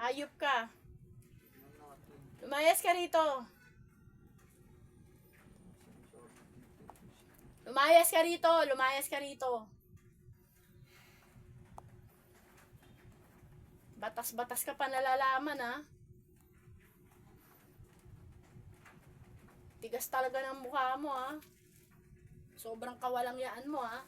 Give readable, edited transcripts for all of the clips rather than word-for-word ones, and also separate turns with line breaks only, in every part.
Ayop ka. Lumayas ka rito. Lumayas ka rito. Lumayas ka rito. Batas-batas ka pa nalalaman, ha? Tigas talaga ng mukha mo, ha? Sobrang kawalangyaan mo, ha?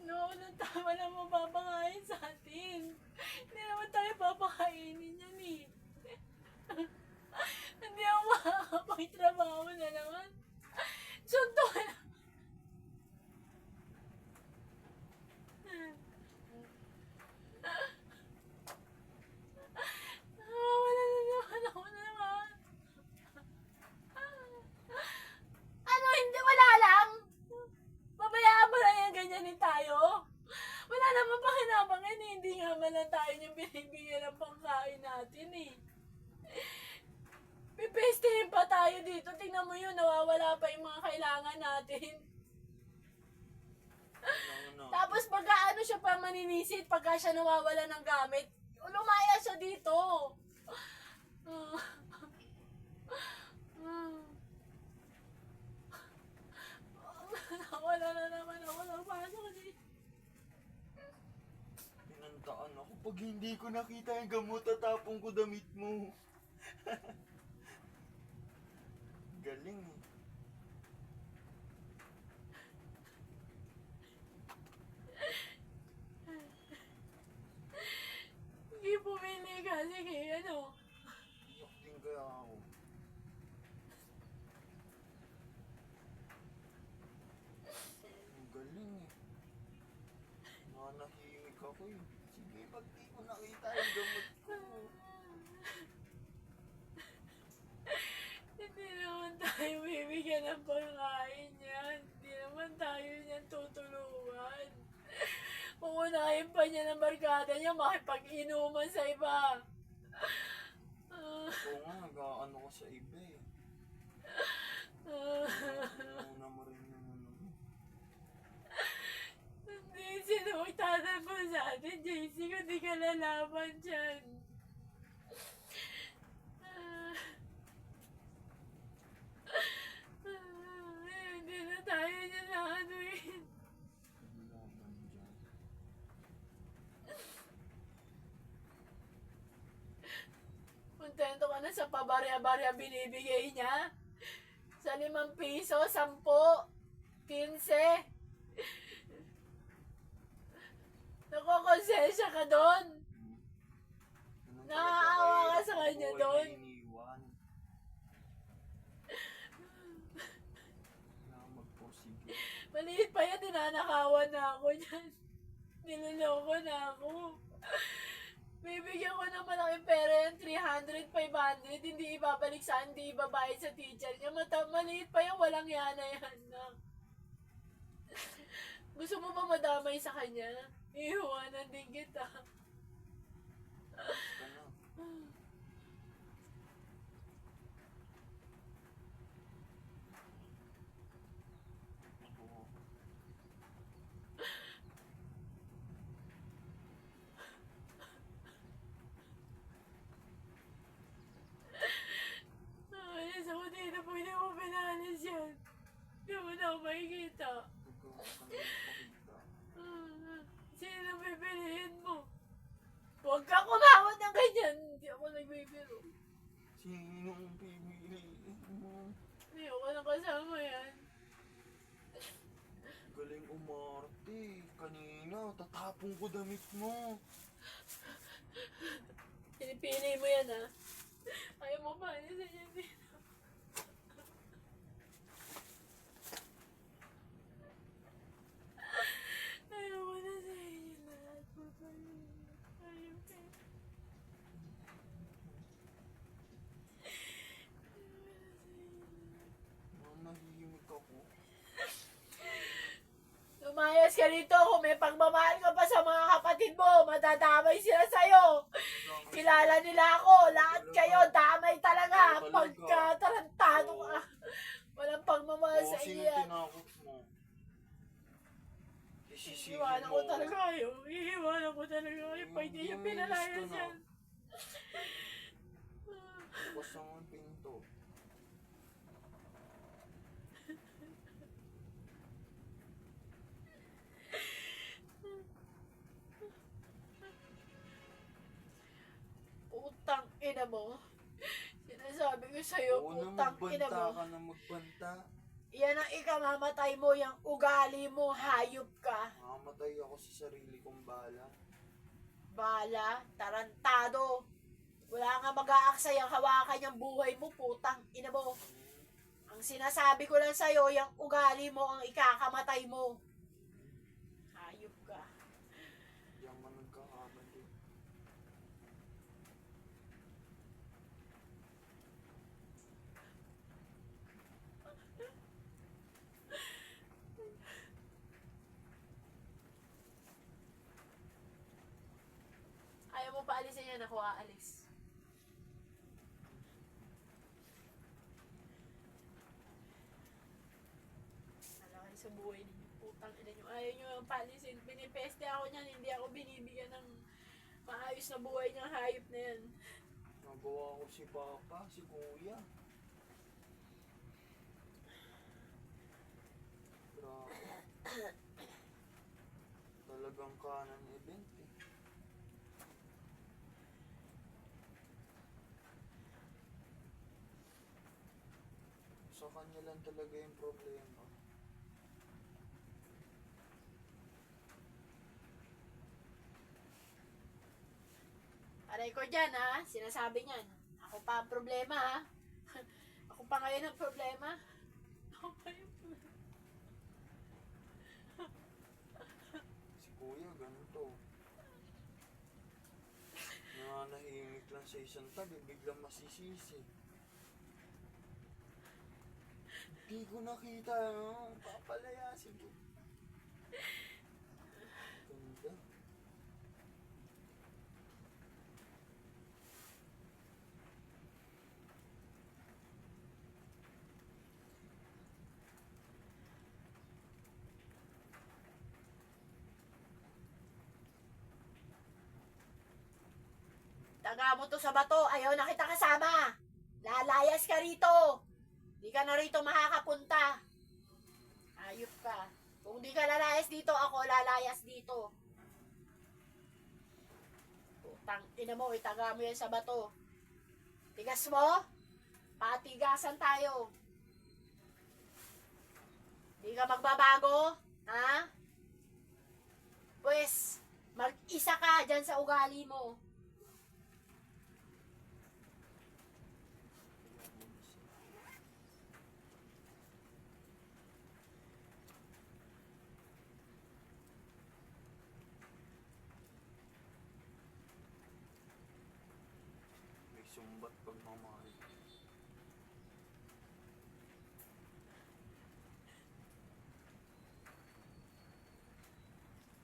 No, tama na mapapakain sa atin. Hindi naman tayo papakainin yan, eh. Hindi ako makakapagtrabaho na naman. Sunto na. Wala na naman ako na naman. Ano, hindi, wala lang. Pabayaan mo na yan, ganyanin tayo. Wala naman pakinabangin, eh. Hindi nga man lang tayo yung binibigyan ng pangkain natin, eh. Pipestihin pa tayo dito. Tingnan mo yun, nawawala pa yung mga kailangan natin. Tapos pagka ano siya pa maninisit, pagka siya nawawala ng gamit, lumaya siya dito. Wala na naman ako napasok dito.
Pinantaan ako pag hindi ko nakita yung gamot, tatapong ko damit mo. Galing eh.
Hindi pumili ka. Sige, ano?
Iyak din kaya ako. Ang galing eh. Nanahimik ako eh. Sige, pag di ko nakita yung gamot ko.
Hindi naman tayo bibigyan ng pangkain yan. Hindi naman tayo niyan tutulungan. Uunahin pa niya ng barkada niya makipag-inuman sa iba.
Oo nga, nag-ano ko sa iba eh. Una mo rin yung ano mo.
Hindi, sino magtatanggol sa atin, JC, kung di ka lalaban dyan. Hindi na tayo niya naanuin.
Laban dyan.
Kontento ka na sa pabarya-barya binibigay niya? Sa 5 piso, 10, 15. Nakokonsensya ka doon.
Ganun
Naaawa ka
talaga
sa
kahirap
kanya
ang buhay
doon.
na iniwan. Kailangan magpursige.
Maliit pa yan, dinanakawan na ako niyan. Niloloko na ako. Bibigyan ko ng malaking pera yan, 300, 500, hindi ibabalik sa hindi ibabayad sa teacher niya. Maliit pa yan, walang yana yan. Gusto mo ba madamay sa kanya? Iiwanan din kita.
Basta na. Ako.
Alis ako dito pag hindi mo pinalis yan. Hindi mo na ako makikita.
Ikaw ang nagpakita.
Sino bibilihin mo? Huwag ka kumawat ng ganyan. Hindi ako nagbibiro.
Sinong pipiliin mo?
Hindi ako nakasama yan.
Galing umarte. Kanina, tatapong ko damit mo.
Pinipili mo yan, ha? Ayaw mo ba? Alisin yan dito. Ayaw mo na sa inyo lahat. Ayaw ka.
Nahihimik ako.
Lumayas ka rito kung may pagmamahal ka pa sa mga kapatid mo. Madadamay sila sa'yo. Kilala nila ako. Lahat kayo, damay talaga.
Talaga.
Pagka-tarantado ka. Walang pagmamahal sa
Sino
iyo yan.
tinakot mo? Isisingin
Iiwanan
mo
ko
ako.
talaga kayo. Iiwanan ko talaga kayo. Pag di niyo
May
pinalayas
list ka na.
yan.
Bukas ang pinto.
Putang ina mo. Sinasabi ko sa'yo,
Oo na,
putang ina
magbanta
mo.
ka na magbanta.
Yan ang ikamamatay mo, yung ugali mo, hayop ka.
Mamamatay ako sa sarili kong bala.
Bala, tarantado. Wala nga mag-aaksay ang hawakan yung buhay mo, putang ina mo. Ang sinasabi ko lang sa'yo, yung ugali mo ang ikakamatay mo. Hayop ka.
Diyan man nagkakamali.
Ayaw mo pa alisin yan, ako aalis. Alakay sa buhay ninyo, putang ina nyo. Ayaw nyo ang paalisin. Pinipeste ako niyan, hindi ako binibigyan ng maayos na buhay niyang hayop na yan.
Nagawa ko si Papa, si Kuya. Grabe. Talagang kanan event eh. Sa kanya lang talaga yung problema.
Aray ko dyan ha, sinasabi niyan. Ako pa ang problema ha. Ako pa ngayon ang problema. Ako pa yung problema.
Si Kuya, ganito. Nananahimik lang sa isang tabi, biglang masisisi. Hindi ko nakita, no? Papalayasin ko. Ganda.
Taga mo to sa bato, ayaw na kita kasama. Lalayas ka rito. Di ka na rito makakapunta. Ayop ka. Kung di ka lalayas dito, ako lalayas dito. Putang ina mo, itaga mo yan sa bato. Tigas mo? Patigasan tayo. Di ka magbabago? Ha? Pues, mag-isa ka dyan sa ugali mo.
May sumbat pagmamahal.